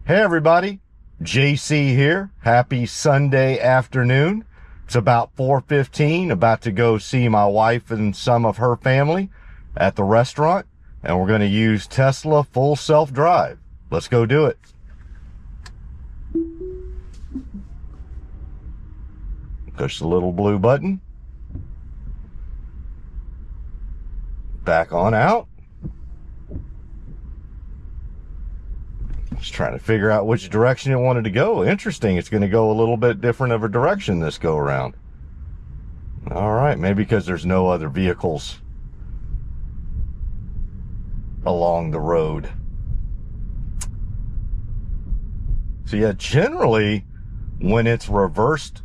Hey everybody, JC here. Happy Sunday afternoon. It's about 4:15, about to go see my wife and some of her family at the restaurant, and we're going to use Tesla full self-drive. Let's go do it. Push the little blue button. Back on out. Just trying to figure out which direction it wanted to go. Interesting. It's going to go a little bit different of a direction this go around. All right. Maybe because there's no other vehicles along the road. So yeah, generally when it's reversed,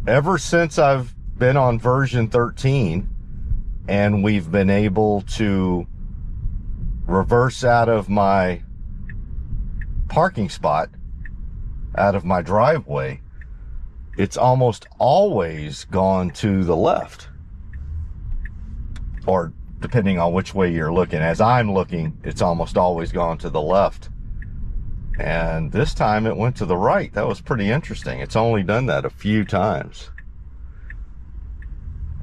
ever since I've been on version 13 and we've been able to reverse out of my parking spot, out of my driveway, it's almost always gone to the left, or depending on which way you're looking. As I'm looking, it's almost always gone to the left, and this time it went to the right. That was pretty interesting. It's only done that a few times.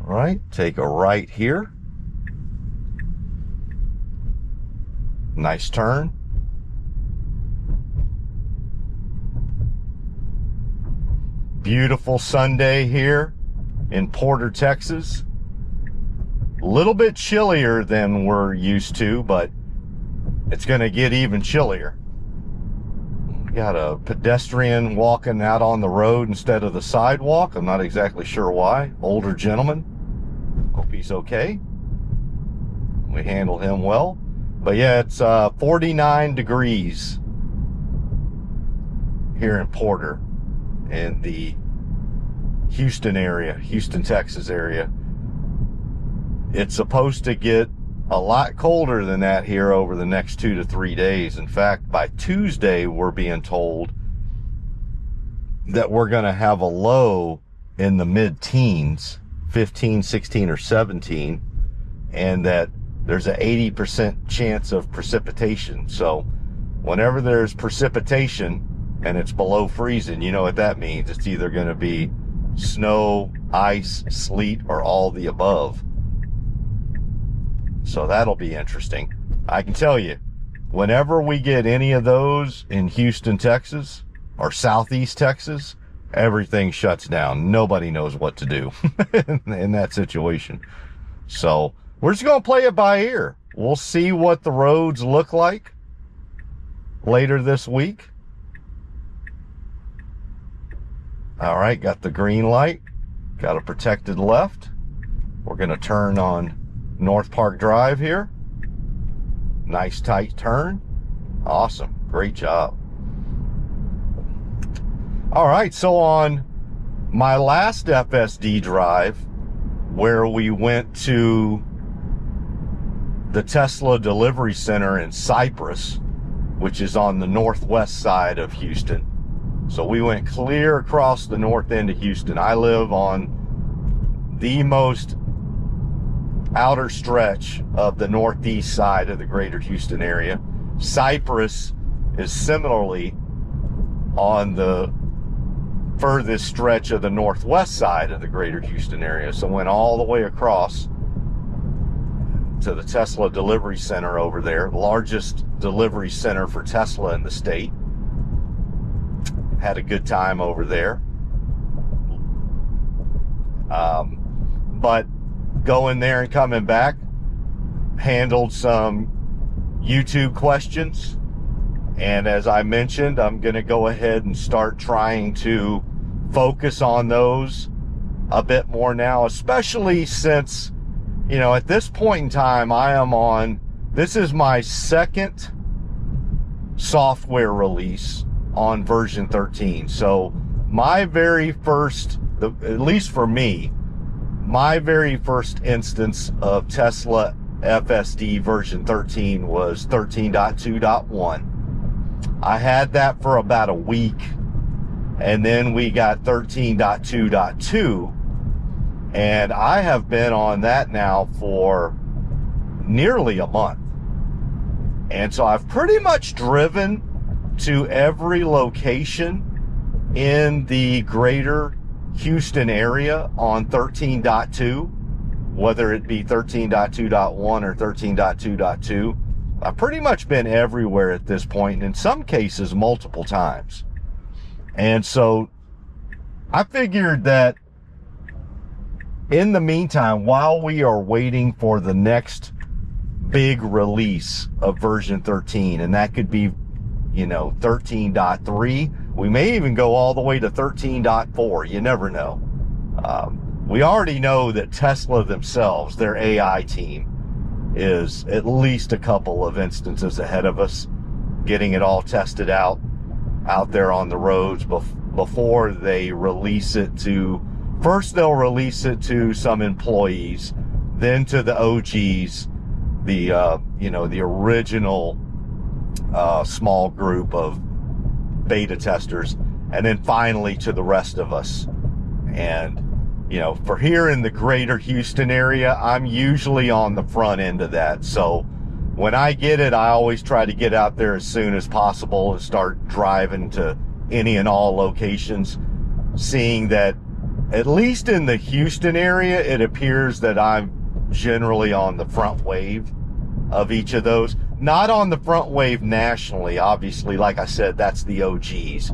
All right, take a right here. Nice turn. Beautiful Sunday here in Porter, Texas. A little bit chillier than we're used to, but it's going to get even chillier. We got a pedestrian walking out on the road instead of the sidewalk. I'm not exactly sure why. Older gentleman. Hope he's okay. We handled him well. But yeah, it's 49 degrees here in Porter, in the Houston area, Houston, Texas area. It's supposed to get a lot colder than that here over the next 2 to 3 days. In fact, by Tuesday, we're being told that we're going to have a low in the mid-teens, 15, 16, or 17, and that there's an 80% chance of precipitation. So whenever there's precipitation and it's below freezing, you know what that means. It's either going to be snow, ice, sleet, or all the above. So that'll be interesting. I can tell you, whenever we get any of those in Houston, Texas, or Southeast Texas, everything shuts down. Nobody knows what to do in that situation. So we're just going to play it by ear. We'll see what the roads look like later this week. All right, got the green light, got a protected left. We're going to turn on North Park Drive here. Nice tight turn. Awesome. Great job. All right, so on my last FSD drive, where we went to the Tesla delivery center in Cypress, which is on the northwest side of Houston. So we went clear across the north end of Houston. I live on the most outer stretch of the northeast side of the greater Houston area. Cypress is similarly on the furthest stretch of the northwest side of the greater Houston area. So went all the way across to the Tesla delivery center over there, the largest delivery center for Tesla in the state. Had a good time over there. But going there and coming back, handled some YouTube questions. And as I mentioned, I'm going to go ahead and start trying to focus on those a bit more now, especially since, you know, at this point in time, this is my second software release on version 13. So my very first, at least for me, my very first instance of Tesla FSD version 13 was 13.2.1. I had that for about a week, and then we got 13.2.2, and I have been on that now for nearly a month. And so I've pretty much driven to every location in the greater Houston area on 13.2, whether it be 13.2.1 or 13.2.2. I've pretty much been everywhere at this point, and in some cases multiple times. And so I figured that in the meantime, while we are waiting for the next big release of version 13, and that could be, 13.3, we may even go all the way to 13.4. You never know. We already know that Tesla themselves, their AI team, is at least a couple of instances ahead of us, getting it all tested out there on the roads before they release it to, first they'll release it to some employees, then to the OGs, the original small group of beta testers, and then finally to the rest of us. And for here in the greater Houston area, I'm usually on the front end of that. So when I get it, I always try to get out there as soon as possible and start driving to any and all locations, seeing that at least in the Houston area, it appears that I'm generally on the front wave of each of those. Not on the front wave nationally, obviously, like I said, that's the OGs.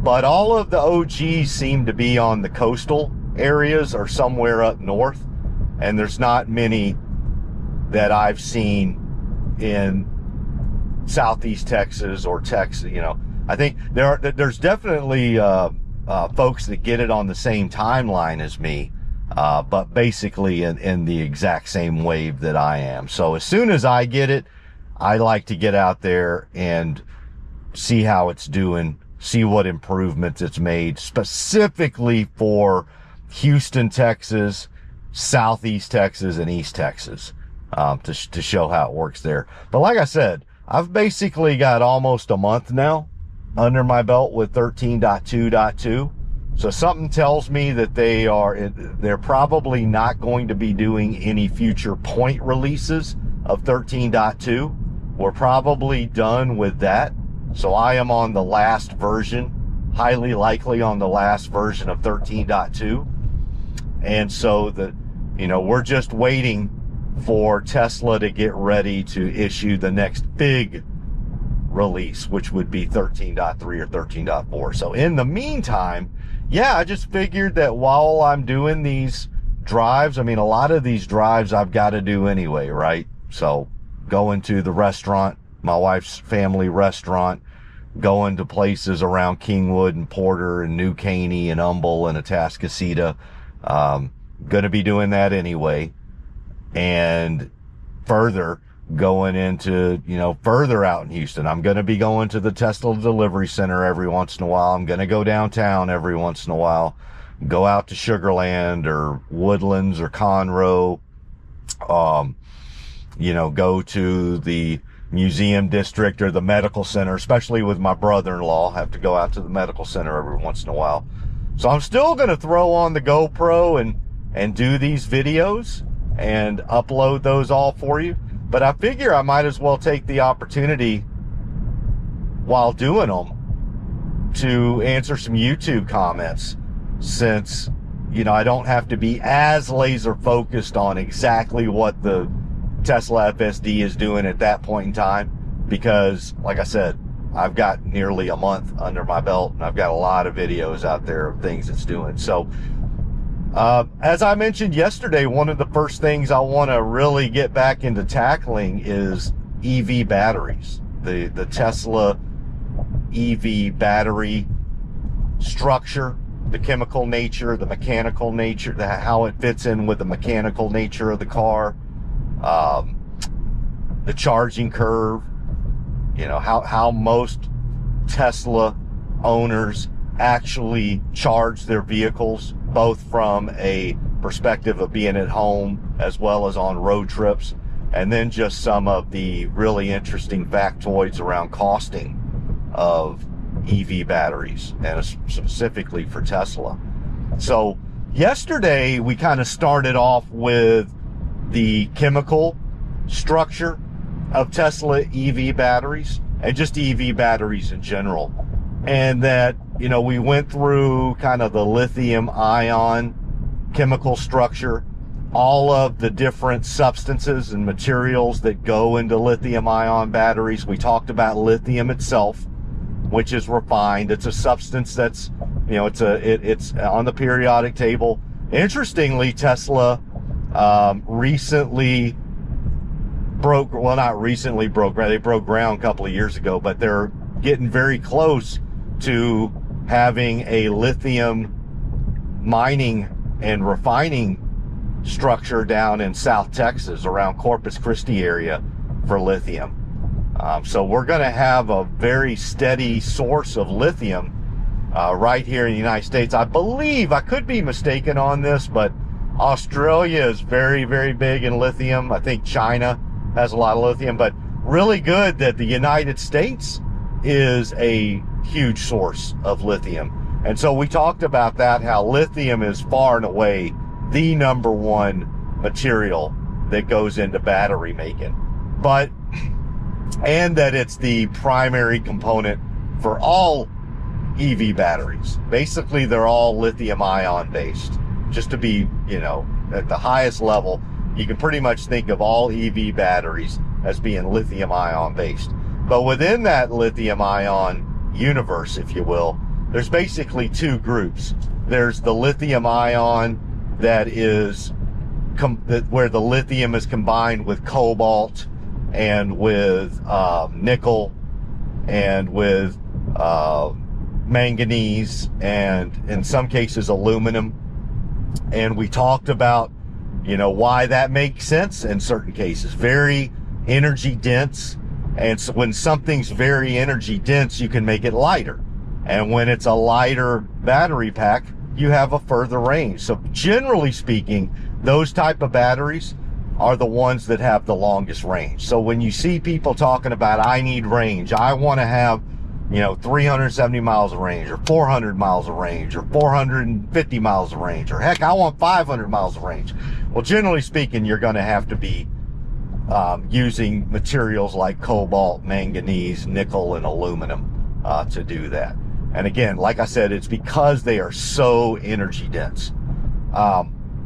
But all of the OGs seem to be on the coastal areas or somewhere up north, and there's not many that I've seen in Southeast Texas or Texas. I think there's definitely folks that get it on the same timeline as me, but basically in the exact same wave that I am. So as soon as I get it, I like to get out there and see how it's doing, see what improvements it's made specifically for Houston, Texas, Southeast Texas, and East Texas, to show how it works there. But like I said, I've basically got almost a month now under my belt with 13.2.2. So something tells me that they're probably not going to be doing any future point releases of 13.2. We're probably done with that. So I am on the last version, highly likely on the last version of 13.2. And so we're just waiting for Tesla to get ready to issue the next big release, which would be 13.3 or 13.4. So in the meantime, I just figured that while I'm doing these drives, a lot of these drives I've got to do anyway, right? So going to the restaurant, my wife's family restaurant, going to places around Kingwood and Porter and New Caney and Humble and Atascocita. Going to be doing that anyway. And further going into, further out in Houston, I'm going to be going to the Tesla delivery center every once in a while. I'm going to go downtown every once in a while, go out to Sugarland or Woodlands or Conroe, go to the museum district or the medical center, especially with my brother-in-law. I have to go out to the medical center every once in a while. So I'm still going to throw on the GoPro and do these videos and upload those all for you. But I figure I might as well take the opportunity while doing them to answer some YouTube comments, since, I don't have to be as laser focused on exactly what the Tesla FSD is doing at that point in time, because like I said, I've got nearly a month under my belt and I've got a lot of videos out there of things it's doing. So as I mentioned yesterday, one of the first things I want to really get back into tackling is EV batteries. The Tesla EV battery structure, the chemical nature, the mechanical nature, how it fits in with the mechanical nature of the car, the charging curve, how most Tesla owners actually charge their vehicles, both from a perspective of being at home as well as on road trips, and then just some of the really interesting factoids around costing of EV batteries, and specifically for Tesla. So yesterday we kind of started off with the chemical structure of Tesla EV batteries, and just EV batteries in general. And that, you know, we went through kind of the lithium ion chemical structure, all of the different substances and materials that go into lithium ion batteries. We talked about lithium itself, which is refined. It's a substance that's, you know, it's on the periodic table. Interestingly, Tesla recently broke, well, not recently broke, they broke ground a couple of years ago, but they're getting very close to having a lithium mining and refining structure down in South Texas around Corpus Christi area for lithium. So we're going to have a very steady source of lithium right here in the United States. I believe, I could be mistaken on this, but Australia is very, very big in lithium. I think China has a lot of lithium, but really good that the United States is a huge source of lithium. And so we talked about that, how lithium is far and away the number one material that goes into battery making. But, and that it's the primary component for all EV batteries. Basically, they're all lithium ion based. Just to be, you know, at the highest level, you can pretty much think of all EV batteries as being lithium ion based. But within that lithium ion universe, if you will, there's basically two groups. There's the lithium ion that is where the lithium is combined with cobalt and with nickel and with manganese and in some cases aluminum. And we talked about, you know, why that makes sense in certain cases. Very energy dense. And so when something's very energy dense, you can make it lighter. And when it's a lighter battery pack, you have a further range. So generally speaking, those type of batteries are the ones that have the longest range. So when you see people talking about, I need range, I want to have, you know, 370 miles of range or 400 miles of range or 450 miles of range, or heck, I want 500 miles of range. Well, generally speaking, you're going to have to be using materials like cobalt, manganese, nickel, and aluminum to do that. And again, like I said, it's because they are so energy dense.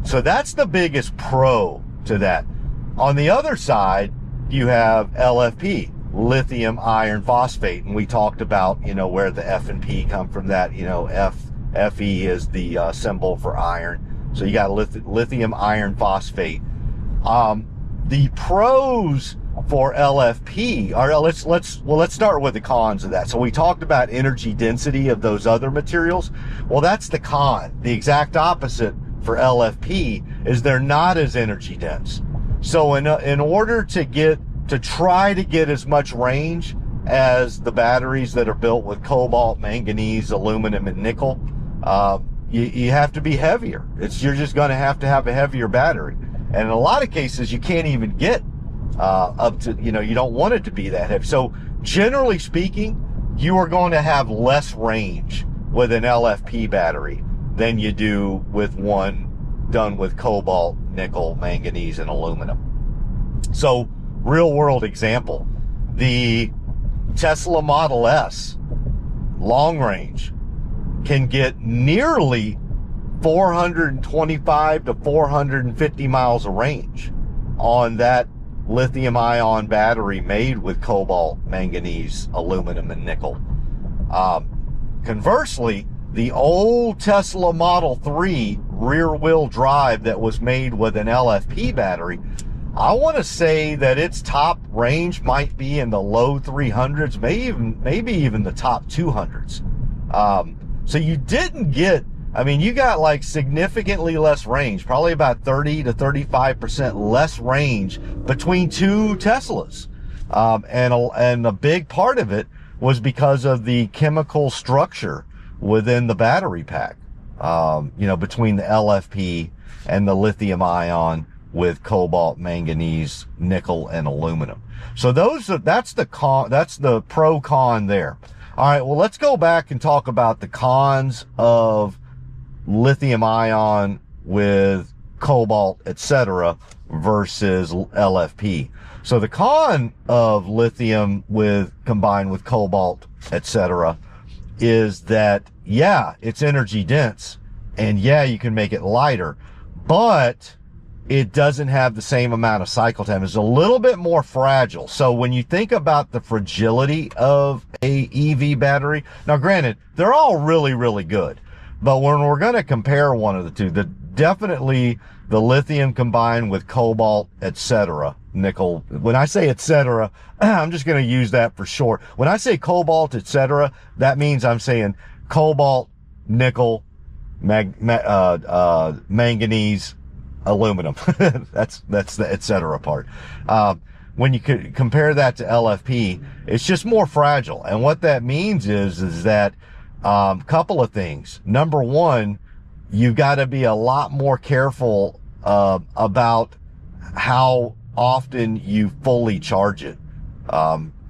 So that's the biggest pro to that. On the other side, you have LFP, lithium iron phosphate, and we talked about, you know, where the F and P come from. That, you know, Fe is the symbol for iron. So you got lithium iron phosphate. The pros for LFP are, let's start with the cons of that. So we talked about energy density of those other materials. Well, that's the con. The exact opposite for LFP is they're not as energy dense. So in order to try to get as much range as the batteries that are built with cobalt, manganese, aluminum, and nickel, you have to be heavier. You're just going to have a heavier battery. And in a lot of cases, you can't even get up to, you know, you don't want it to be that heavy. So generally speaking, you are going to have less range with an LFP battery than you do with one done with cobalt, nickel, manganese, and aluminum. So real world example, the Tesla Model S long range can get nearly 425 to 450 miles of range on that lithium ion battery made with cobalt, manganese, aluminum, and nickel. Conversely, the old Tesla Model 3 rear wheel drive that was made with an LFP battery, I want to say that its top range might be in the low 300s, maybe even the top 200s. So you didn't get, I mean, you got like significantly less range, probably about 30 to 35% less range between two Teslas. And a big part of it was because of the chemical structure within the battery pack, you know, between the LFP and the lithium ion with cobalt, manganese, nickel, and aluminum. So that's the pro con there. All right, well, let's go back and talk about the cons of lithium ion with cobalt, etc., versus LFP. So the con of lithium combined with cobalt, etc., is that, yeah, it's energy dense, and yeah, you can make it lighter, but it doesn't have the same amount of cycle time. It's a little bit more fragile. So when you think about the fragility of a EV battery, now granted, they're all really, really good, but when we're going to compare one of the two, definitely the lithium combined with cobalt, etc., nickel. When I say etc., I'm just going to use that for short. When I say cobalt, etc., that means I'm saying cobalt, nickel, manganese, aluminum. that's the etc. part. When you could compare that to LFP, it's just more fragile. And what that means is that couple of things. Number one, you've got to be a lot more careful about how often you fully charge it.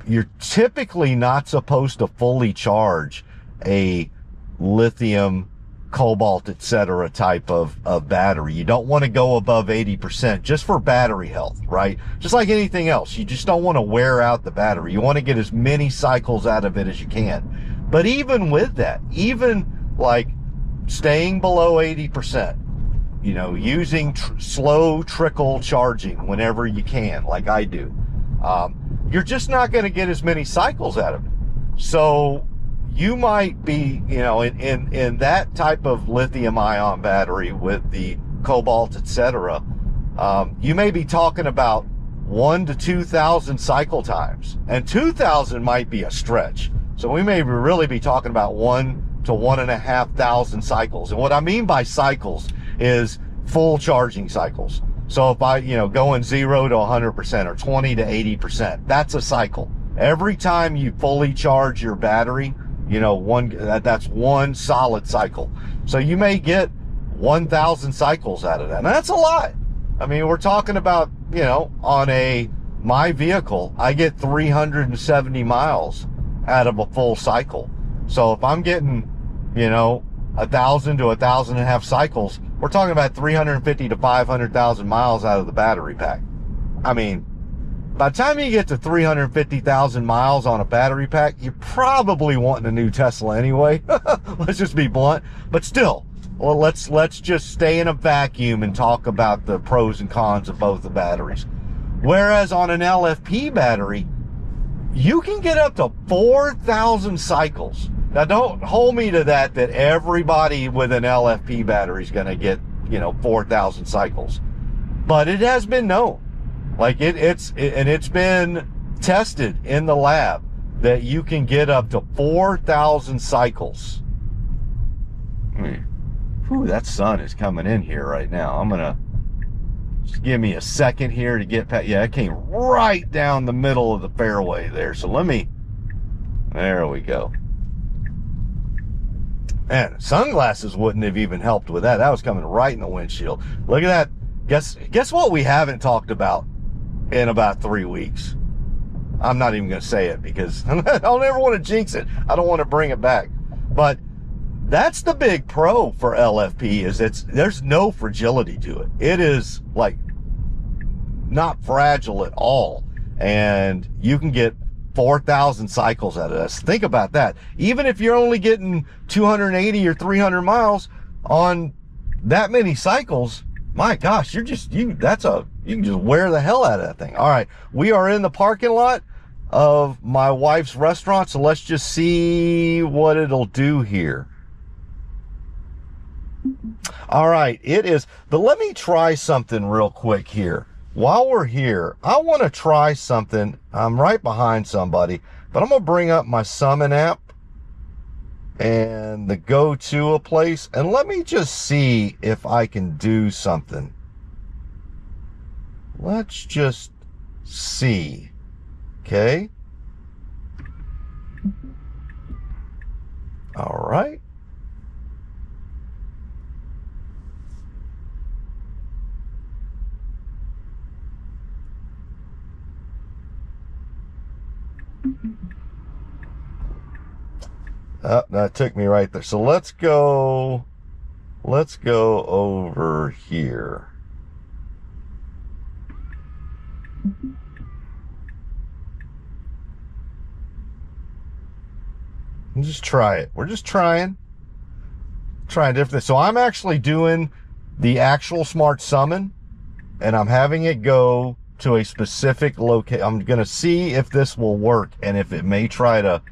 You're typically not supposed to fully charge a lithium, cobalt, etc. type of battery. You don't want to go above 80% just for battery health, right? Just like anything else, you just don't want to wear out the battery. You want to get as many cycles out of it as you can. But even with that, even like staying below 80%, you know, using slow trickle charging whenever you can, like I do, you're just not going to get as many cycles out of it. So you might be, you know, in that type of lithium ion battery with the cobalt, etc., you may be talking about 1,000 to 2,000 cycle times, and 2,000 might be a stretch. So we may really be talking about 1,000 to 1,500 cycles. And what I mean by cycles is full charging cycles. So if I, you know, going 0 to 100% or 20 to 80%, that's a cycle. Every time you fully charge your battery, you know, that's one solid cycle. So you may get 1,000 cycles out of that. And that's a lot. I mean, we're talking about, you know, on my vehicle, I get 370 miles out of a full cycle. So if I'm getting, you know, 1,000 to 1,500 cycles, we're talking about 350 to 500,000 miles out of the battery pack. I mean, by the time you get to 350,000 miles on a battery pack, you're probably wanting a new Tesla anyway. Let's just be blunt. But still, well, let's just stay in a vacuum and talk about the pros and cons of both the batteries. Whereas on an LFP battery, you can get up to 4,000 cycles. Now, don't hold me to that everybody with an LFP battery is going to get, you know, 4,000 cycles. But it has been known. Like it's been tested in the lab that you can get up to 4,000 cycles. Whew, that sun is coming in here right now. I'm going to just give me a second here to get past. Yeah, it came right down the middle of the fairway there. So there we go. Man, sunglasses wouldn't have even helped with that. That was coming right in the windshield. Look at that. Guess what we haven't talked about in about 3 weeks? I'm not even going to say it because I don't ever want to jinx it. I don't want to bring it back. But that's the big pro for LFP is there's no fragility to it. It is like not fragile at all. And you can get 4,000 cycles out of this. Think about that. Even if you're only getting 280 or 300 miles on that many cycles, my gosh, you can just wear the hell out of that thing. All right, we are in the parking lot of my wife's restaurant, so let's just see what it'll do here. All right, it is, but let me try something real quick here. While we're here, I want to try something. I'm right behind somebody, but I'm going to bring up my Summon app and the go to a place, and let me just see if I can do something. Let's just see. Okay. All right. Oh, that took me right there. So let's go over here. We'll just try it. We're just trying different. So I'm actually doing the actual smart summon, and I'm having it go to a specific location. I'm going to see if this will work and if it may try to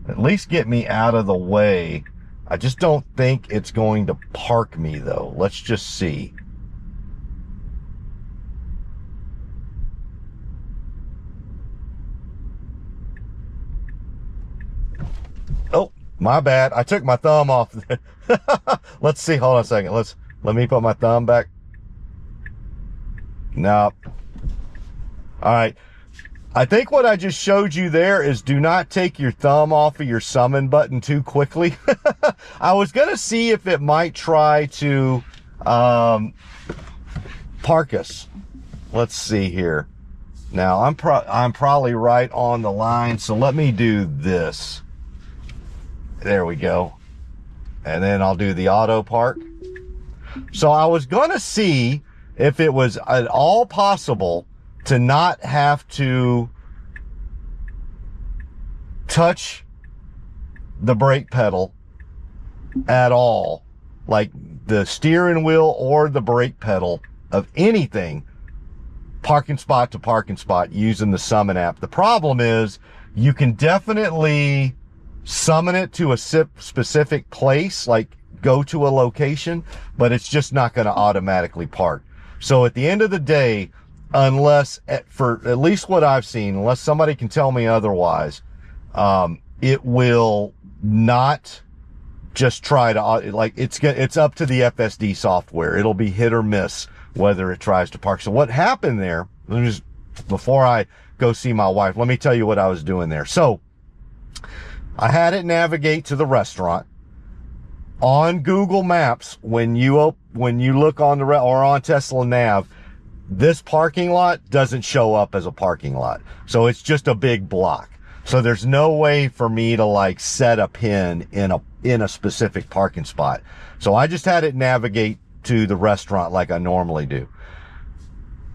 at least get me out of the way. I just don't think it's going to park me though. Let's just see. Oh, my bad. I took my thumb off. Let's see. Hold on a second. Let me put my thumb back. No. All right. I think what I just showed you there is do not take your thumb off of your summon button too quickly. I was going to see if it might try to park us. Let's see here. Now, I'm probably right on the line, so let me do this. There we go. And then I'll do the auto park. So I was going to see if it was at all possible to not have to touch the brake pedal at all, like the steering wheel or the brake pedal of anything, parking spot to parking spot, using the Summon app. The problem is you can definitely summon it to a specific place, like go to a location, but it's just not going to automatically park. So at the end of the day, unless, for at least what I've seen, unless somebody can tell me otherwise, it will not just try to, like, it's up to the FSD software. It'll be hit or miss whether it tries to park. So what happened there, let me just, before I go see my wife, let me tell you what I was doing there. So I had it navigate to the restaurant. On Google Maps, when you look on the or on Tesla Nav, this parking lot doesn't show up as a parking lot. So it's just a big block. So there's no way for me to like set a pin in a specific parking spot. So I just had it navigate to the restaurant like I normally do.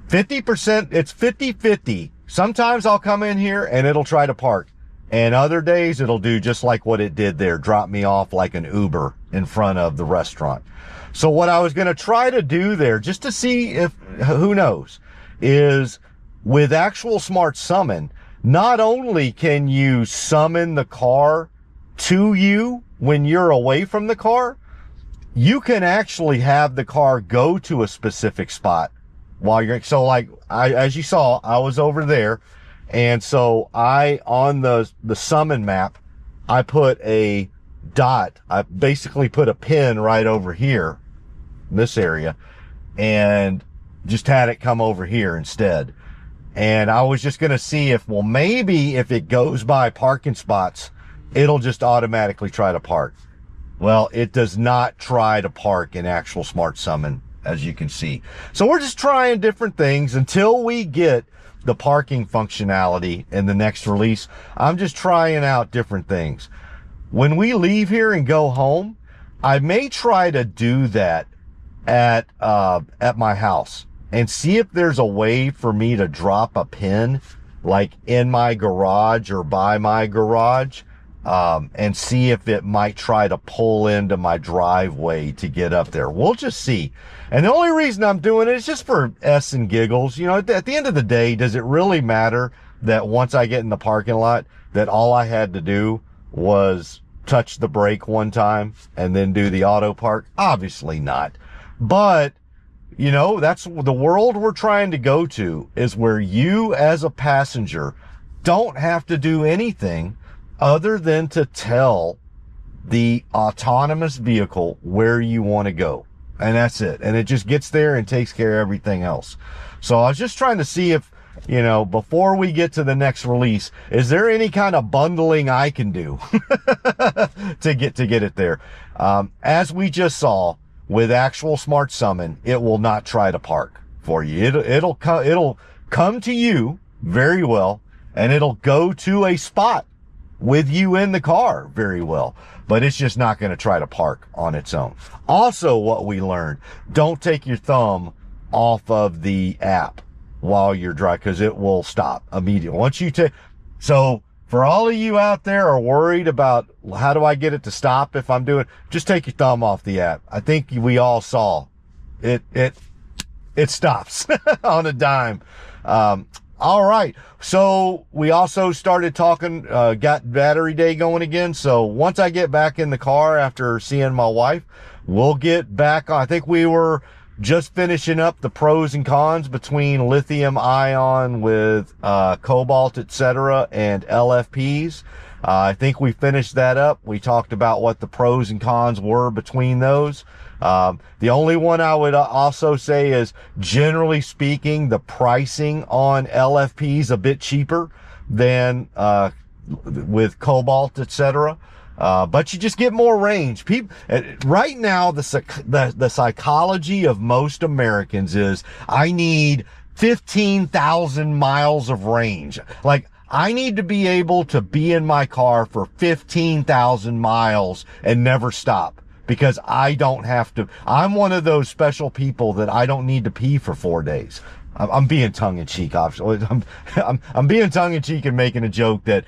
50%, it's 50-50. Sometimes I'll come in here and it'll try to park. And other days it'll do just like what it did there, drop me off like an Uber in front of the restaurant. So what I was going to try to do there, just to see if, who knows, is with actual Smart Summon, not only can you summon the car to you when you're away from the car, you can actually have the car go to a specific spot while you're, so like as you saw, I was over there. And so on the summon map, I put a dot. I basically put a pin right over here, this area, and just had it come over here instead. And I was just going to see if, well, maybe if it goes by parking spots, it'll just automatically try to park. Well, it does not try to park in actual Smart Summon, as you can see. So we're just trying different things until we get the parking functionality in the next release. I'm just trying out different things. When we leave here and go home, I may try to do that at my house and see if there's a way for me to drop a pin like in my garage or by my garage, and see if it might try to pull into my driveway to get up there. We'll just see. And the only reason I'm doing it is just for S and giggles. You know, at the end of the day, does it really matter that once I get in the parking lot that all I had to do was touch the brake one time and then do the auto park? Obviously not. But, you know, that's the world we're trying to go to, is where you as a passenger don't have to do anything other than to tell the autonomous vehicle where you want to go. And that's it. And it just gets there and takes care of everything else. So I was just trying to see if, you know, before we get to the next release, is there any kind of bundling I can do to get it there? As we just saw with actual Smart Summon, it will not try to park for you. It'll come to you very well, and it'll go to a spot with you in the car very well, but it's just not going to try to park on its own. Also, what we learned, don't take your thumb off of the app while you're driving, because it will stop immediately. Once you take, so for all of you out there are worried about how do I get it to stop if I'm doing, just take your thumb off the app. I think we all saw it stops on a dime. All right. So we also started talking, got battery day going again. So once I get back in the car after seeing my wife, we'll get back on. I think we were just finishing up the pros and cons between lithium ion with, cobalt, etc., and LFPs. I think we finished that up. We talked about what the pros and cons were between those. The only one I would also say is, generally speaking, the pricing on LFP is a bit cheaper than with cobalt, etc. But you just get more range. People right now, the psychology of most Americans is, I need 15,000 miles of range. Like, I need to be able to be in my car for 15,000 miles and never stop, because I don't have to. I'm one of those special people that I don't need to pee for 4 days. I'm being tongue in cheek, obviously. I'm being tongue in cheek and making a joke that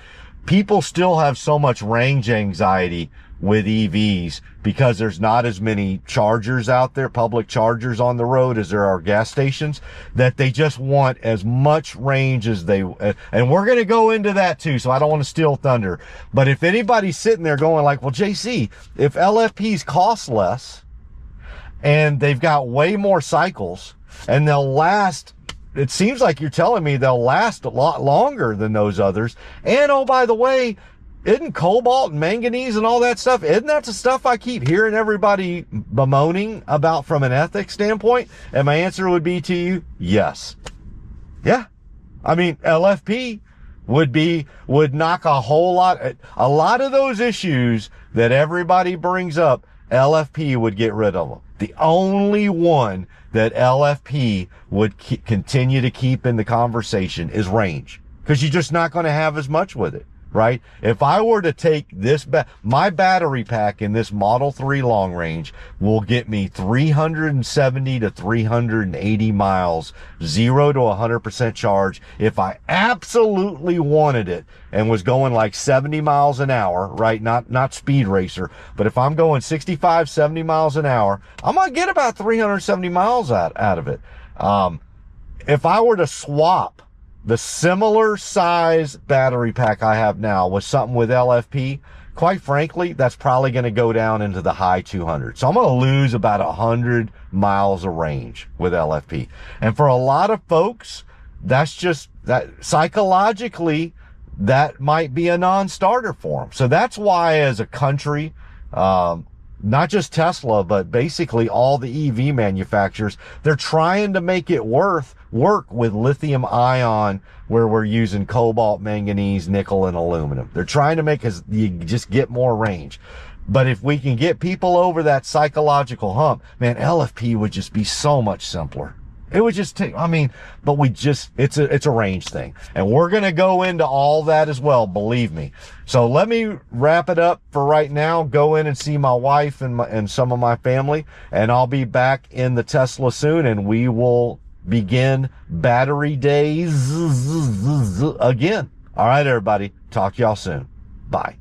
people still have so much range anxiety with EVs because there's not as many chargers out there, public chargers on the road, as there are gas stations, that they just want as much range as they, and we're going to go into that too, so I don't want to steal thunder. But if anybody's sitting there going like, well, JC, if LFPs cost less and they've got way more cycles and they'll last, it seems like you're telling me they'll last a lot longer than those others. And oh, by the way, isn't cobalt and manganese and all that stuff, isn't that the stuff I keep hearing everybody bemoaning about from an ethics standpoint? And my answer would be to you, yes. Yeah. I mean, LFP would knock a lot of those issues that everybody brings up, LFP would get rid of them. The only one that LFP would continue to keep in the conversation is range, because you're just not going to have as much with it, right? If I were to take this, my battery pack in this Model 3 long range will get me 370 to 380 miles, 0 to 100% charge, if I absolutely wanted it and was going like 70 miles an hour, right? Not speed racer, but if I'm going 65, 70 miles an hour, I'm going to get about 370 miles out of it. If I were to swap the similar size battery pack I have now with something with LFP, quite frankly, that's probably going to go down into the high 200s. So I'm going to lose about 100 miles of range with LFP. And for a lot of folks, that's just that psychologically, that might be a non-starter for them. So that's why, as a country, not just Tesla, but basically all the EV manufacturers, they're trying to make it work with lithium ion, where we're using cobalt, manganese, nickel, and aluminum. They're trying to make us, you just get more range. But if we can get people over that psychological hump, man, LFP would just be so much simpler. It would just take, but it's a range thing. And we're going to go into all that as well, believe me. So let me wrap it up for right now, go in and see my wife and some of my family, and I'll be back in the Tesla soon, and we will begin battery days again. All right, everybody. Talk to y'all soon. Bye.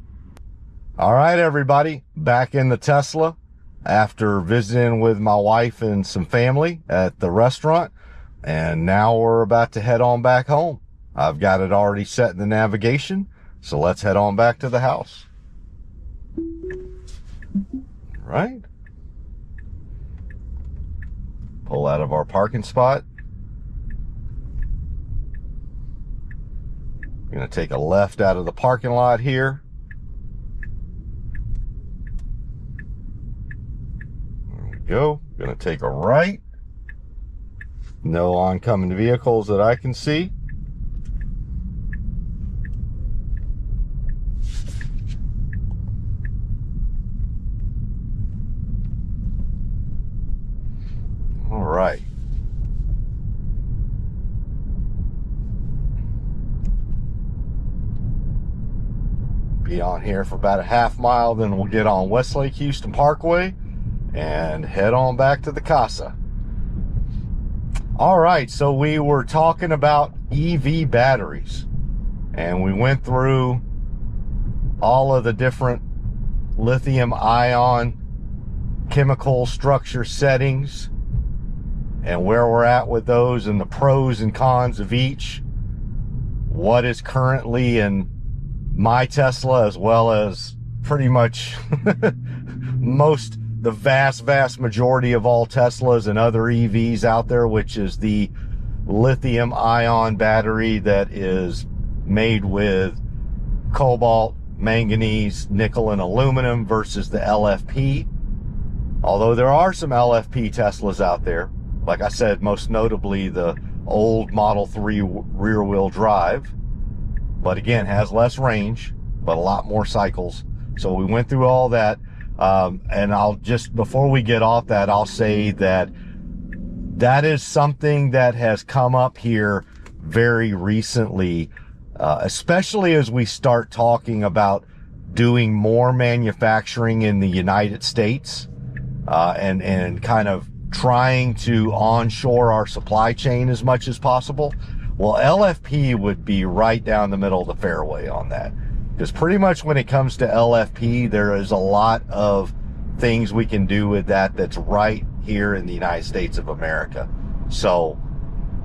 All right, everybody. Back in the Tesla after visiting with my wife and some family at the restaurant. And now we're about to head on back home. I've got it already set in the navigation. So let's head on back to the house. Right. Pull out of our parking spot. We're going to take a left out of the parking lot here. There we go. Going to take a right. No oncoming vehicles that I can see. All right. Be on here for about a half mile, then we'll get on Westlake Houston Parkway and head on back to the Casa. All right, so we were talking about EV batteries, and we went through all of the different lithium ion chemical structure settings and where we're at with those and the pros and cons of each, what is currently in my Tesla, as well as pretty much the vast majority of all Teslas and other EVs out there, which is the lithium ion battery that is made with cobalt, manganese, nickel, and aluminum versus the LFP. Although there are some LFP Teslas out there, like I said, most notably the old Model 3 rear-wheel drive, but again, has less range, but a lot more cycles. So we went through all that. And I'll just, before we get off that, I'll say that that is something that has come up here very recently, especially as we start talking about doing more manufacturing in the United States, and kind of trying to onshore our supply chain as much as possible. Well, LFP would be right down the middle of the fairway on that. Because pretty much when it comes to LFP, there is a lot of things we can do with that that's right here in the United States of America. So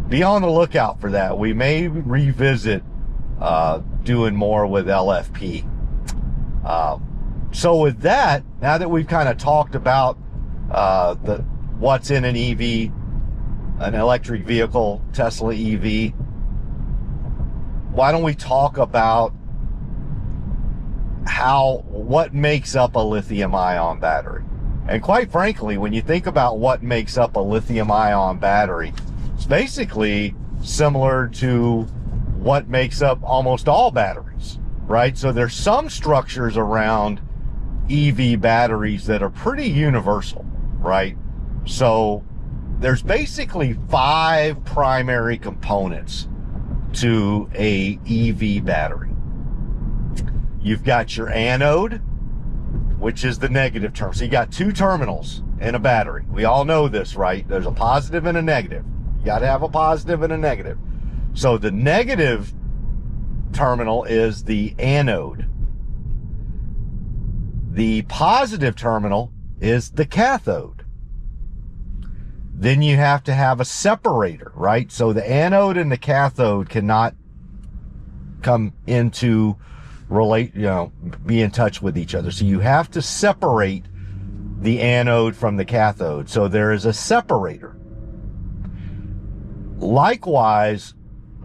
be on the lookout for that. We may revisit doing more with LFP. So with that, now that we've kind of talked about what's in an EV, an electric vehicle, Tesla EV, why don't we talk about what makes up a lithium ion battery? And quite frankly, when you think about what makes up a lithium ion battery, it's basically similar to what makes up almost all batteries, right? So there's some structures around EV batteries that are pretty universal, right? So there's basically 5 primary components to a EV battery. You've got your anode, which is the negative term. So you got 2 terminals in a battery. We all know this, right? There's a positive and a negative. You got to have a positive and a negative. So the negative terminal is the anode. The positive terminal is the cathode. Then you have to have a separator, right? So the anode and the cathode cannot come into be in touch with each other. So you have to separate the anode from the cathode. So there is a separator. Likewise,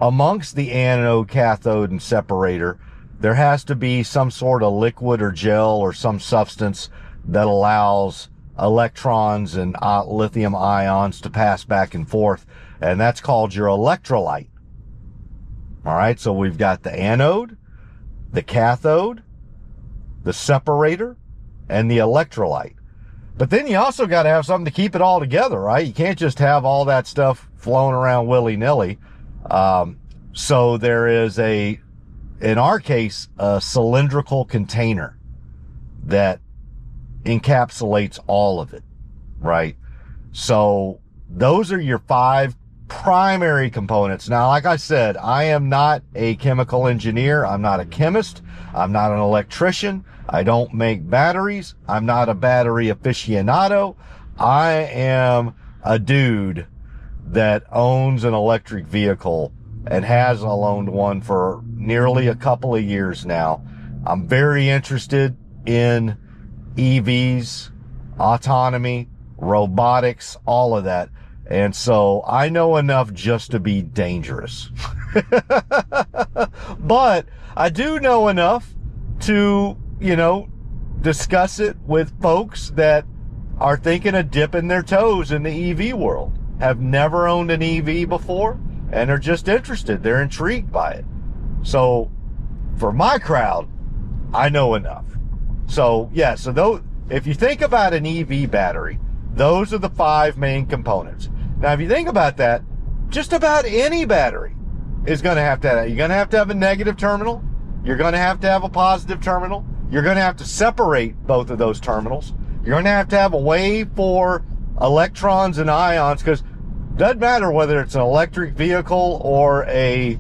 amongst the anode, cathode, and separator, there has to be some sort of liquid or gel or some substance that allows electrons and lithium ions to pass back and forth. And that's called your electrolyte. All right, so we've got the anode, the cathode, the separator, and the electrolyte. But then you also got to have something to keep it all together, right? You can't just have all that stuff flowing around willy-nilly. So there is in our case, a cylindrical container that encapsulates all of it, right? So those are your 5 primary components. Now, like I said, I am not a chemical engineer. I'm not a chemist. I'm not an electrician. I don't make batteries. I'm not a battery aficionado. I am a dude that owns an electric vehicle and has owned one for nearly a couple of years now. I'm very interested in EVs, autonomy, robotics, all of that. And so I know enough just to be dangerous. But I do know enough to, discuss it with folks that are thinking of dipping their toes in the EV world, have never owned an EV before, and are just interested. They're intrigued by it. So for my crowd, I know enough. So yeah, if you think about an EV battery, those are the 5 main components. Now, if you think about that, just about any battery is going to have to have that. You're going to have a negative terminal. You're going to have a positive terminal. You're going to have to separate both of those terminals. You're going to have a way for electrons and ions, because Doesn't matter whether it's an electric vehicle or a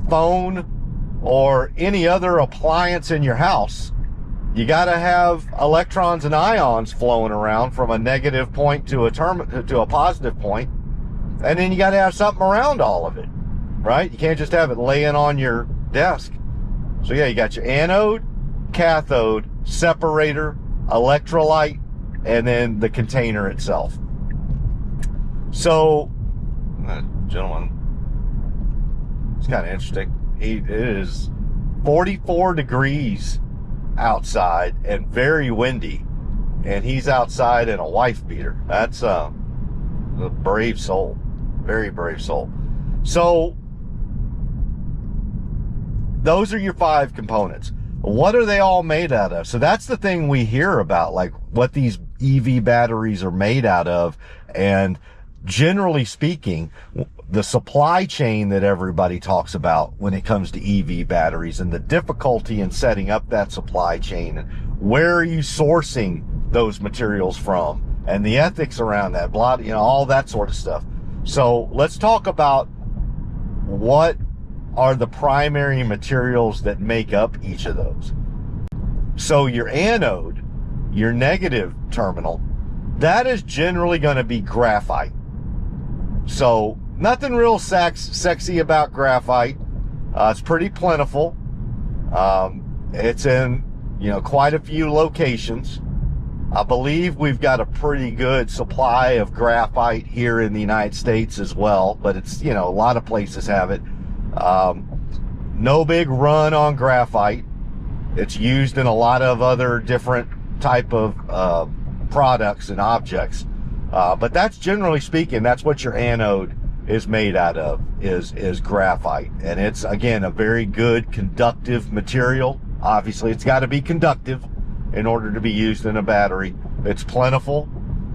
phone or any other appliance in your house. You got to have electrons and ions flowing around from a negative point to a positive point, and then you got to have something around all of it, right? You can't just have it laying on your desk. So yeah, you got your anode, cathode, separator, electrolyte, and then the container itself. So, gentleman, it's kind of interesting. It is 44 degrees outside and very windy, and he's outside in a wife beater. That's a brave soul, very brave soul. So those are your 5 components. What are they all made out of? So that's the thing we hear about, like what these EV batteries are made out of. And generally speaking, the supply chain that everybody talks about when it comes to EV batteries and the difficulty in setting up that supply chain, and where are you sourcing those materials from, and the ethics around that, blah, all that sort of stuff. So let's talk about what are the primary materials that make up each of those. So your anode, your negative terminal, that is generally going to be graphite. So nothing real sexy about graphite. It's pretty plentiful. It's in, quite a few locations. I believe we've got a pretty good supply of graphite here in the United States as well, but it's, a lot of places have it. No big run on graphite. It's used in a lot of other different type of products and objects. But that's, generally speaking, that's what your anode is made out of, is graphite. And it's, again, a very good conductive material. Obviously, it's got to be conductive in order to be used in a battery. It's plentiful.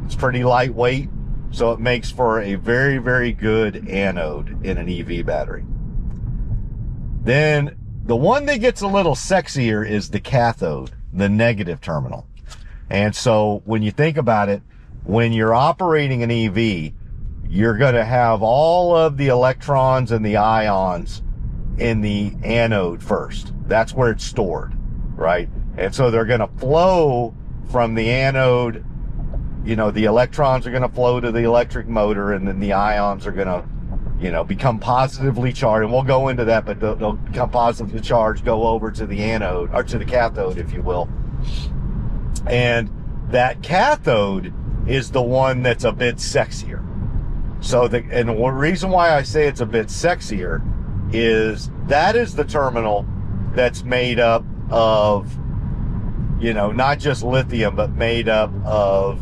It's pretty lightweight. So it makes for a very, very good anode in an EV battery. Then the one that gets a little sexier is the cathode, the negative terminal. And so when you think about it, when you're operating an EV, you're going to have all of the electrons and the ions in the anode first. That's where it's stored, right? And so they're going to flow from the anode. The electrons are going to flow to the electric motor, and then the ions are going to, become positively charged. And we'll go into that, but they'll become positively charged, go over to the anode, or to the cathode, if you will. And that cathode is the one that's a bit sexier. So and the reason why I say it's a bit sexier is that is the terminal that's made up of, not just lithium, but made up of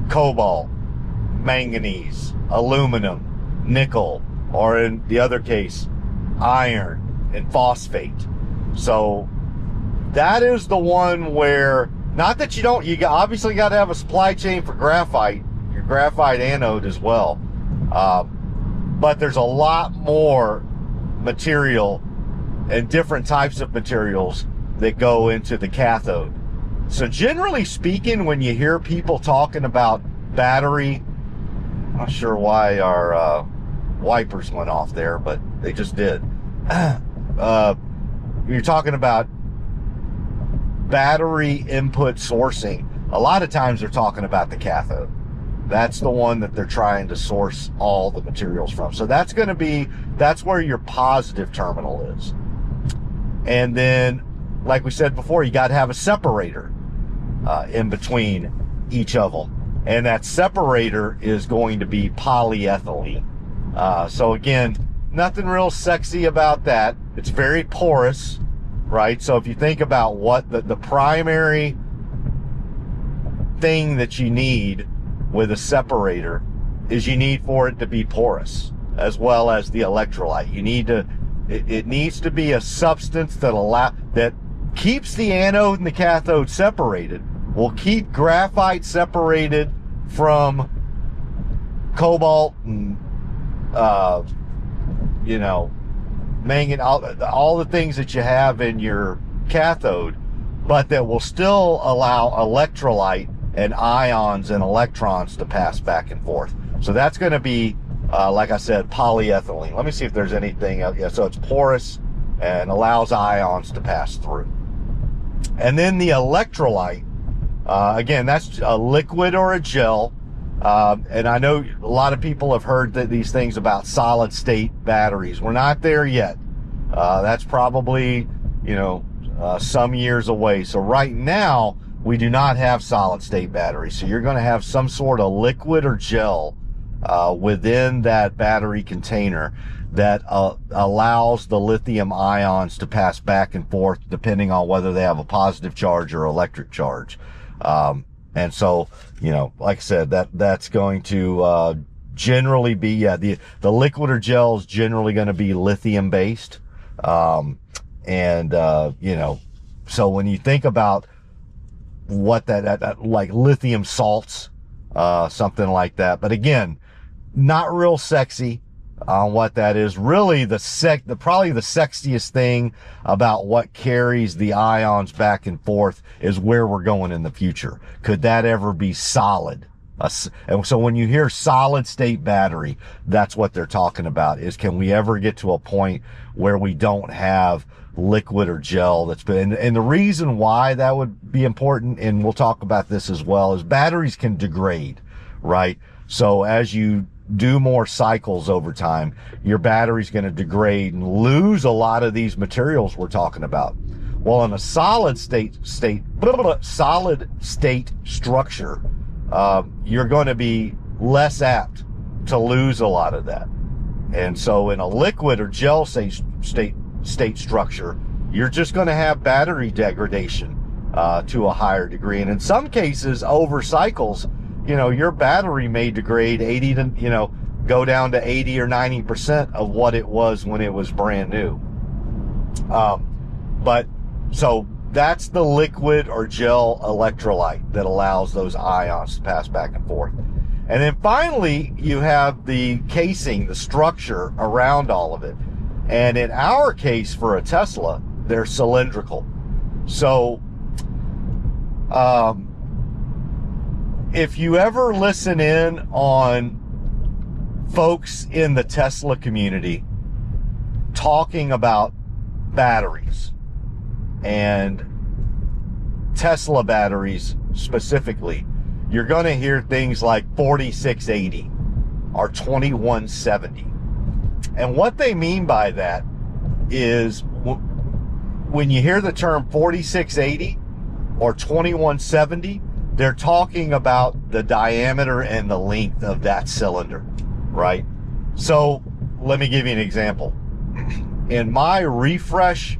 cobalt, manganese, aluminum, nickel, or in the other case, iron and phosphate. So that is the one where, not that you obviously got to have a supply chain for graphite, your graphite anode as well. But there's a lot more material and different types of materials that go into the cathode. So generally speaking, when you hear people talking about battery, I'm not sure why our wipers went off there, but they just did. You're talking about battery input sourcing. A lot of times they're talking about the cathode. That's the one that they're trying to source all the materials from. So that's where your positive terminal is. And then, like we said before, you got to have a separator in between each of them. And that separator is going to be polyethylene. So again, nothing real sexy about that. It's very porous, right? So if you think about what the primary thing that you need with a separator is, you need for it to be porous, as well as the electrolyte. It needs to be a substance that keeps the anode and the cathode separated, will keep graphite separated from cobalt and manganese, all the things that you have in your cathode, but that will still allow electrolyte and ions and electrons to pass back and forth. So that's going to be, like I said, polyethylene. Let me see if there's anything else. Yeah, so it's porous and allows ions to pass through. And then the electrolyte, again, that's a liquid or a gel. And I know a lot of people have heard that these things about solid state batteries. We're not there yet. That's probably, some years away. So right now, we do not have solid state batteries. So you're going to have some sort of liquid or gel within that battery container that allows the lithium ions to pass back and forth depending on whether they have a positive charge or electric charge. And so, like I said, that's going to generally be, the liquid or gel is generally going to be lithium based. So when you think about what that like lithium salts, something like that, but again, not real sexy on what that is. Really probably the sexiest thing about what carries the ions back and forth is where we're going in the future. Could that ever be solid? And so when you hear solid state battery, that's what they're talking about, is can we ever get to a point where we don't have liquid or gel that's been, and the reason why that would be important, and we'll talk about this as well, is batteries can degrade, right? So as you do more cycles over time, your battery's going to degrade and lose a lot of these materials we're talking about. Well, in a solid state structure, you're going to be less apt to lose a lot of that. And so in a liquid or gel state structure, you're just going to have battery degradation to a higher degree. And in some cases, over cycles, your battery may degrade 80 to, go down to 80 or 90% of what it was when it was brand new. So that's the liquid or gel electrolyte that allows those ions to pass back and forth. And then finally, you have the casing, the structure around all of it. And in our case, for a Tesla, they're cylindrical. So, if you ever listen in on folks in the Tesla community talking about batteries and Tesla batteries specifically, you're going to hear things like 4680 or 2170. And what they mean by that is when you hear the term 4680 or 2170, they're talking about the diameter and the length of that cylinder, right? So let me give you an example. In my refresh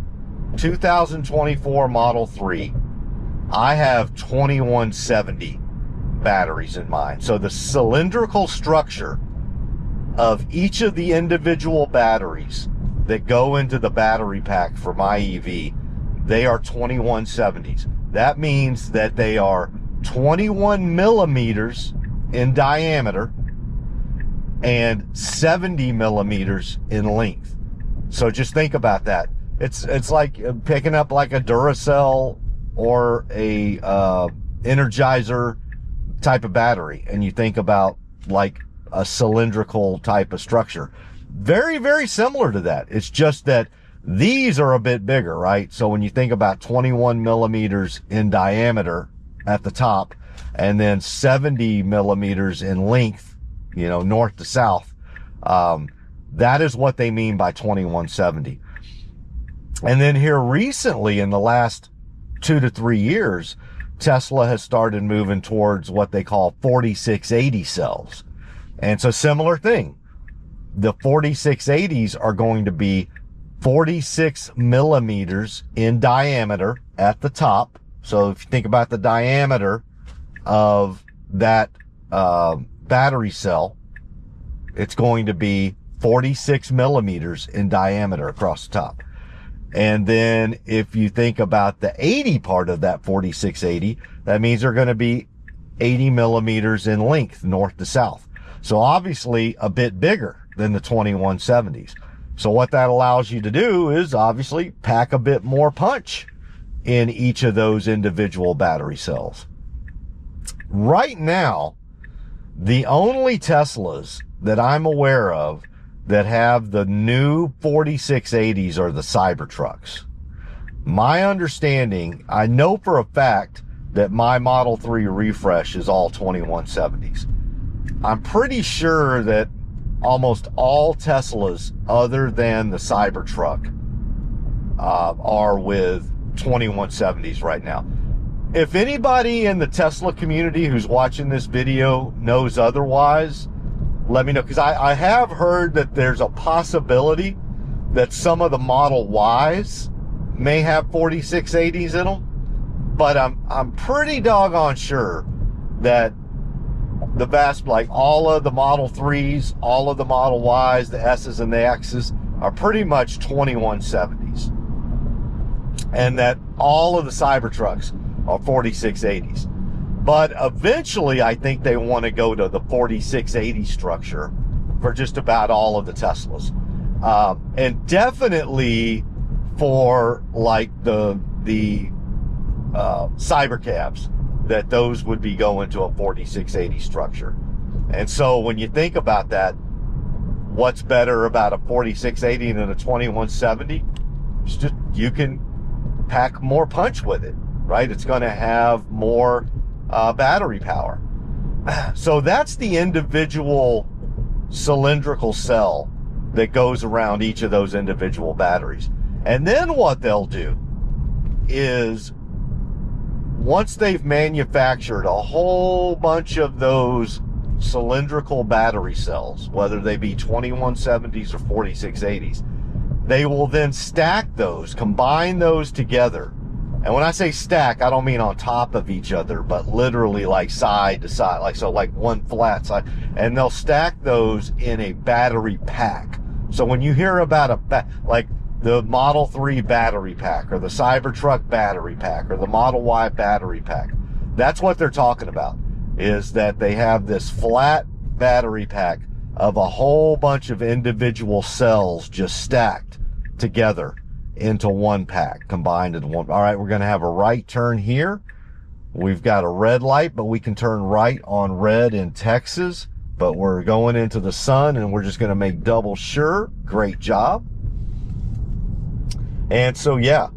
2024 Model 3, I have 2170 batteries in mine. So the cylindrical structure of each of the individual batteries that go into the battery pack for my EV, they are 2170s. That means that they are 21 millimeters in diameter and 70 millimeters in length. So just think about that. It's like picking up like a Duracell or a Energizer type of battery, and you think about like a cylindrical type of structure. Very, very similar to that. It's just that these are a bit bigger, right? So when you think about 21 millimeters in diameter at the top, and then 70 millimeters in length, north to south, that is what they mean by 2170. And then here recently, in the last 2 to 3 years, Tesla has started moving towards what they call 4680 cells. And so similar thing, the 4680s are going to be 46 millimeters in diameter at the top. So if you think about the diameter of that battery cell, it's going to be 46 millimeters in diameter across the top. And then if you think about the 80 part of that 4680, that means they're going to be 80 millimeters in length north to south. So obviously a bit bigger than the 2170s. So what that allows you to do is obviously pack a bit more punch in each of those individual battery cells. Right now, The only Teslas that I'm aware of that have the new 4680s are the Cybertrucks. My understanding, I know for a fact that my Model 3 refresh is all 2170s. I'm pretty sure that almost all Teslas other than the Cybertruck are with 2170s right now. If anybody in the Tesla community who's watching this video knows otherwise, let me know, because I have heard that there's a possibility that some of the Model Ys may have 4680s in them, but I'm pretty doggone sure that the vast, like all of the Model 3s, all of the Model Ys, the S's and the X's are pretty much 2170s, and that all of the Cybertrucks are 4680s. But eventually, I think they want to go to the 4680 structure for just about all of the Teslas. And definitely for like the Cybercabs, that those would be going to a 4680 structure. And so when you think about that, what's better about a 4680 than a 2170? It's just, you can pack more punch with it, right? It's going to have more battery power. So that's the individual cylindrical cell that goes around each of those individual batteries. And then what they'll do is, once they've manufactured a whole bunch of those cylindrical battery cells, whether they be 2170s or 4680s, they will then stack those, combine those together. And when I say stack, I don't mean on top of each other, but literally like side to side, like so, like one flat side. And they'll stack those in a battery pack. So when you hear about like the Model 3 battery pack, or the Cybertruck battery pack, or the Model Y battery pack, that's what they're talking about, is that they have this flat battery pack of a whole bunch of individual cells just stacked together into one pack, combined into one. All right, we're going to have a right turn here. We've got a red light, but we can turn right on red in Texas, but we're going into the sun and we're just going to make double sure. Great job. And so, yeah.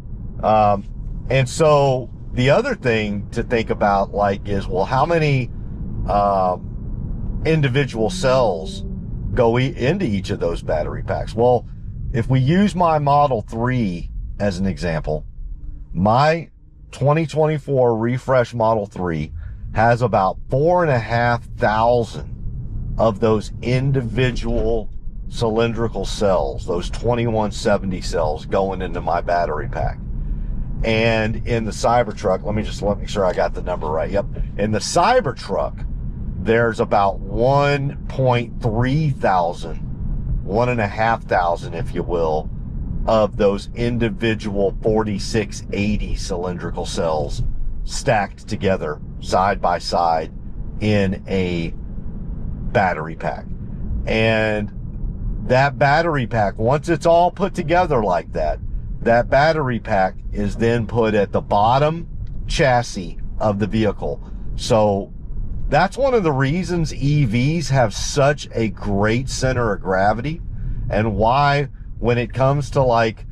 And so the other thing to think about, like, is, well, how many individual cells go into each of those battery packs? Well, if we use my Model 3 as an example, my 2024 refresh Model 3 has about 4,500 of those individual cylindrical cells, those 2170 cells going into my battery pack. And in the Cybertruck, let me make sure I got the number right. Yep. In the Cybertruck, there's about 1,500, if you will, of those individual 4680 cylindrical cells stacked together side by side in a battery pack. And that battery pack, once it's all put together like that, that battery pack is then put at the bottom chassis of the vehicle. So that's one of the reasons EVs have such a great center of gravity, and why when it comes to like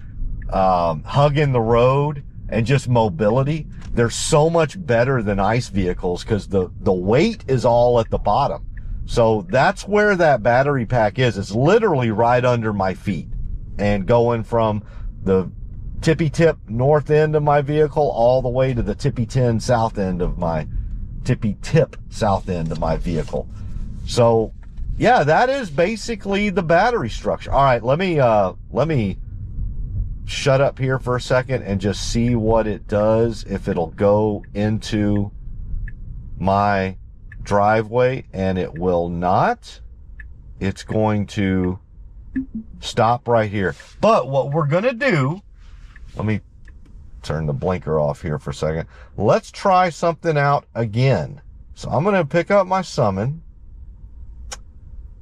hugging the road and just mobility, they're so much better than ICE vehicles, because the weight is all at the bottom. So that's where that battery pack is. It's literally right under my feet, and going from the tippy tip north end of my vehicle all the way to the tippy tip south end of my vehicle. So yeah, that is basically the battery structure. All right, let me shut up here for a second and just see what it does, if it'll go into my driveway. And it will not. It's going to stop right here. But what we're gonna do, let me turn the blinker off here for a second. Let's try something out again. So I'm gonna pick up my Summon,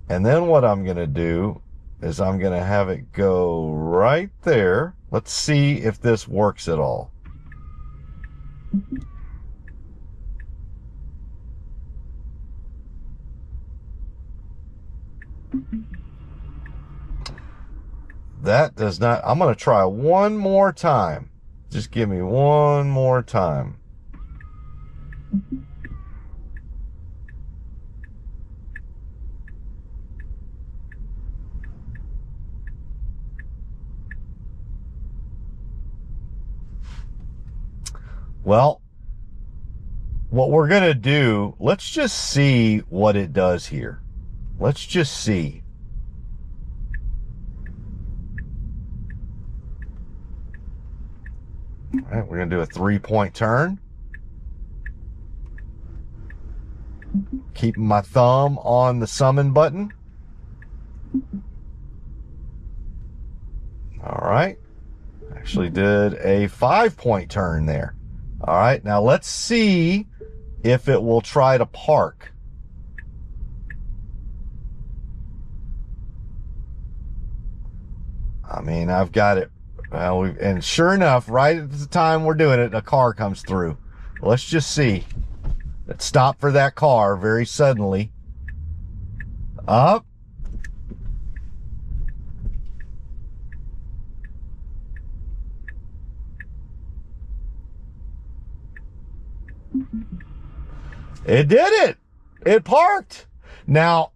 and then what I'm gonna do is I'm gonna have it go right there. Let's see if this works at all. That does not, I'm going to try one more time. Just give me one more time. Well, what we're going to do, let's just see what it does here. Let's just see. All right, we're going to do a 3-point turn. Keeping my thumb on the summon button. All right. Actually did a 5-point turn there. All right, now let's see if it will try to park. I mean, I've got it. Well, and sure enough, right at the time we're doing it, a car comes through. Let's just see. It stopped for that car very suddenly. Up. It did it. It parked. Now,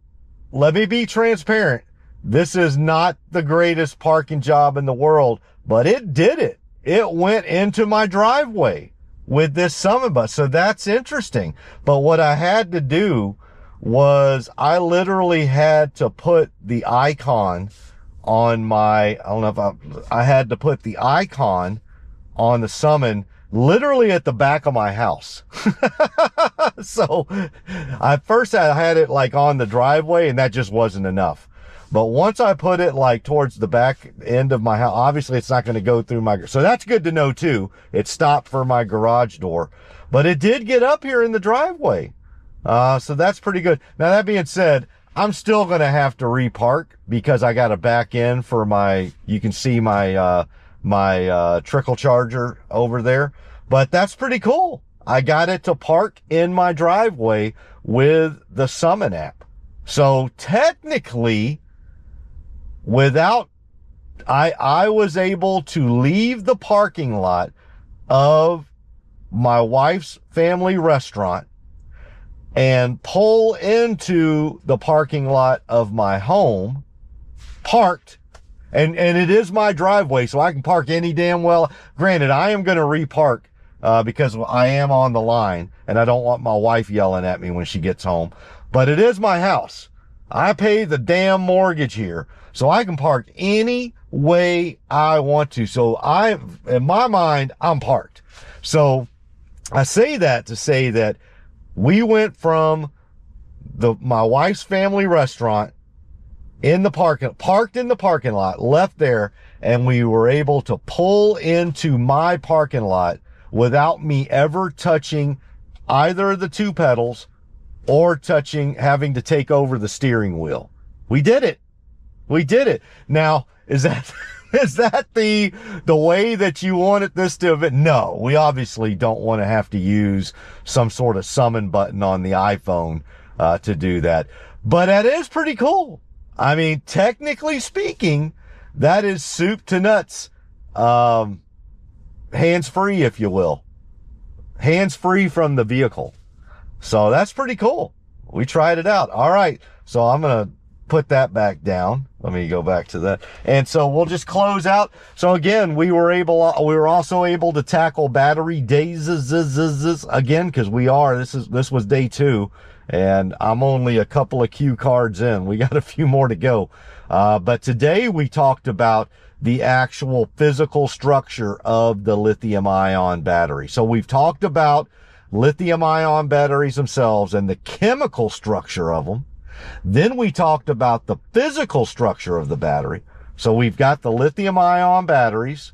let me be transparent. This is not the greatest parking job in the world, but it did it. It went into my driveway with this summon button. So that's interesting. But what I had to do was I literally had to put the icon on my, I don't know if I had to put the icon on the summon literally at the back of my house. So I had it like on the driveway, and that just wasn't enough. But once I put it like towards the back end of my house, obviously it's not going to go through my, so that's good to know too. It stopped for my garage door, but it did get up here in the driveway. So that's pretty good. Now that being said, I'm still going to have to repark because I got to back in for my, you can see my, my trickle charger over there, but that's pretty cool. I got it to park in my driveway with the Summon app. So technically, I was able to leave the parking lot of my wife's family restaurant and pull into the parking lot of my home, parked. And it is my driveway, so I can park any damn well. Granted, I am going to repark because I am on the line, and I don't want my wife yelling at me when she gets home. But it is my house. I pay the damn mortgage here, so I can park any way I want to. So in my mind, I'm parked. So I say that to say that we went from my wife's family restaurant parked in the parking lot, left there, and we were able to pull into my parking lot without me ever touching either of the two pedals or having to take over the steering wheel. We did it. We did it. Now, is that the way that you wanted this to have? No, we obviously don't want to have to use some sort of summon button on the iPhone to do that. But that is pretty cool. I mean, technically speaking, that is soup to nuts. Hands-free, if you will. Hands-free from the vehicle. So that's pretty cool. We tried it out. All right. So I'm going to put that back down. Let me go back to that. And so we'll just close out. So again, we were also able to tackle battery days again, because this was day 2. And I'm only a couple of cue cards in. We got a few more to go. But today we talked about the actual physical structure of the lithium-ion battery. So we've talked about lithium-ion batteries themselves and the chemical structure of them. Then we talked about the physical structure of the battery. So we've got the lithium-ion batteries,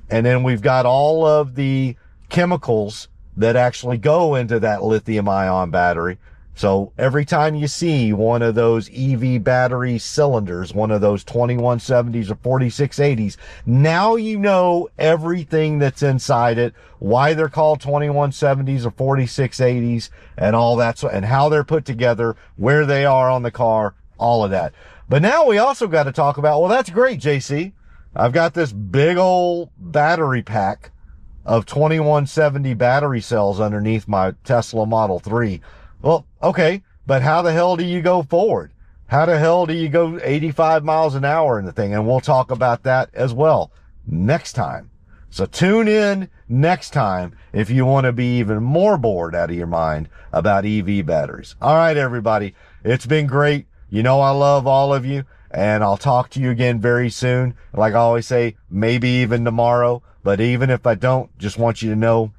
and then we've got all of the chemicals that actually go into that lithium-ion battery. So every time you see one of those EV battery cylinders, one of those 2170s or 4680s, now you know everything that's inside it, why they're called 2170s or 4680s, and all that, and how they're put together, where they are on the car, all of that. But now we also got to talk about, well, that's great, JC. I've got this big old battery pack of 2170 battery cells underneath my Tesla Model 3. Well, okay, but how the hell do you go forward? How the hell do you go 85 miles an hour in the thing? And we'll talk about that as well next time. So tune in next time if you want to be even more bored out of your mind about EV batteries. All right, everybody. It's been great. You know I love all of you, and I'll talk to you again very soon. Like I always say, maybe even tomorrow. But even if I don't, just want you to know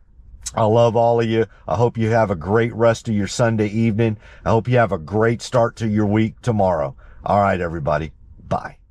I love all of you. I hope you have a great rest of your Sunday evening. I hope you have a great start to your week tomorrow. All right, everybody. Bye.